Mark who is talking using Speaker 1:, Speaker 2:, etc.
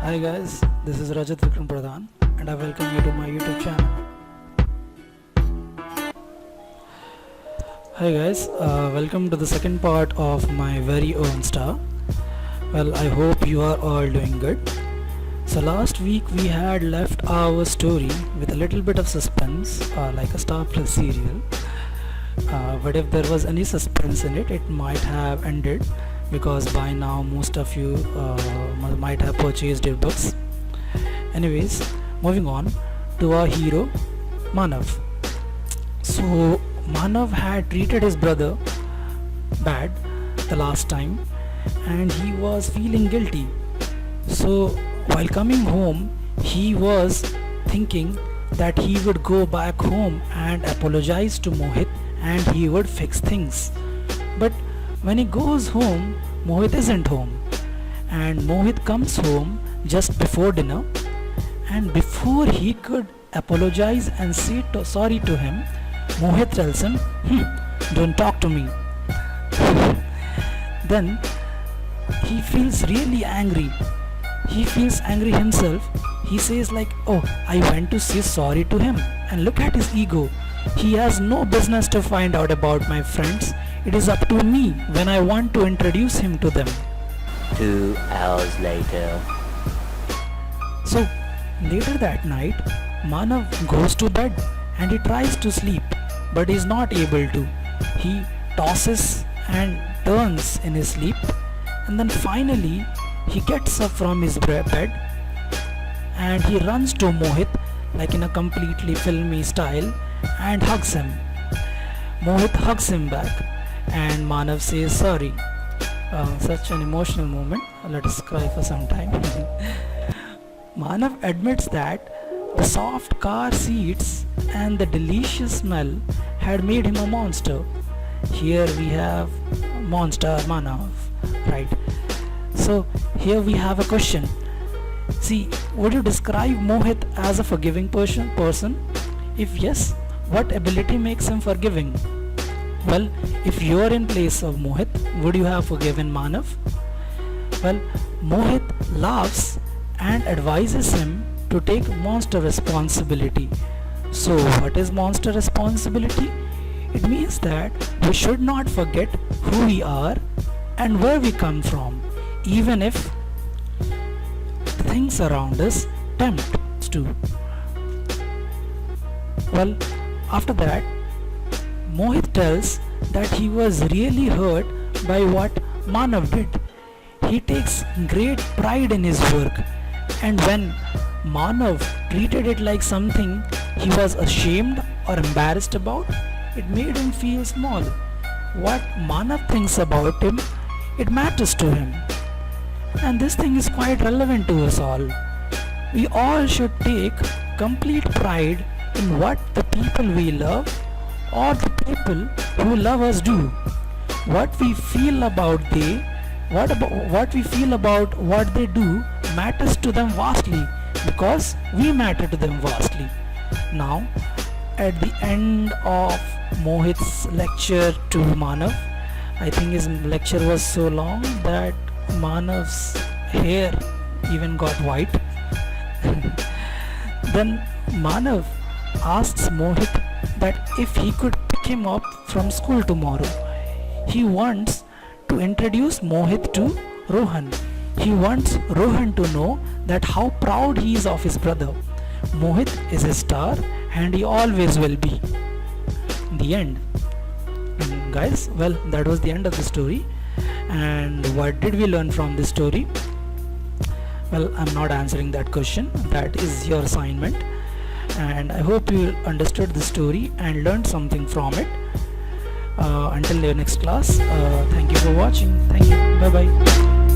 Speaker 1: Hi guys, this is Rajat Vikram Pradhan and I welcome you to my YouTube channel. Hi guys, welcome to the second part of my very own star. Well, I hope you are all doing good. So last week we had left our story with a little bit of suspense, like a Star Plus serial. But if there was any suspense in it, it might have ended because by now most of you might have purchased your books. Anyways, moving on to our hero Manav. So Manav had treated his brother bad the last time and he was feeling guilty. So while coming home, he was thinking that he would go back home and apologize to Mohit and he would fix things. But when he goes home, Mohit isn't home and Mohit comes home just before dinner, and before he could apologize and say sorry to him, Mohit tells him, don't talk to me. Then he feels really angry. He feels angry himself. He says like, oh, I went to say sorry to him and look at his ego. He has no business to find out about my friends. It is up to me when I want to introduce him to them.
Speaker 2: 2 hours later.
Speaker 1: So later that night, Manav goes to bed and he tries to sleep but is not able to. He tosses and turns in his sleep and then finally he gets up from his bed and he runs to Mohit like in a completely filmy style and hugs him. Mohit hugs him back and Manav says sorry. Such an emotional moment. Let us cry for some time. Manav admits that the soft car seats and the delicious smell had made him a monster. Here we have monster Manav, right? So here we have a question. See, would you describe Mohit as a forgiving person? If yes, what ability makes him forgiving? Well, if you are in place of Mohit, would you have forgiven Manav? Well, Mohit laughs and advises him to take monster responsibility. So what is monster responsibility? It means that we should not forget who we are and where we come from, even if the things around us tempt us to. Well, after that, Mohit tells that he was really hurt by what Manav did. He takes great pride in his work, and when Manav treated it like something he was ashamed or embarrassed about, it made him feel small. What Manav thinks about him, it matters to him. And this thing is quite relevant to us all. We all should take complete pride in what the people we love or the people who love us do. What we feel about what we feel about what they do matters to them vastly because we matter to them vastly. Now, at the end of Mohit's lecture to Manav, I think his lecture was so long that Manav's hair even got white. Then Manav asks Mohit that if he could pick him up from school tomorrow. He wants to introduce Mohit to Rohan. He wants Rohan to know that how proud he is of his brother. Mohit is a star and he always will be. The end. Guys, well, that was the end of the story. And what did we learn from this story? Well, I'm not answering that question. That is your assignment. And I hope you understood the story and learned something from it. Until your next class, thank you for watching. Thank you. Bye bye.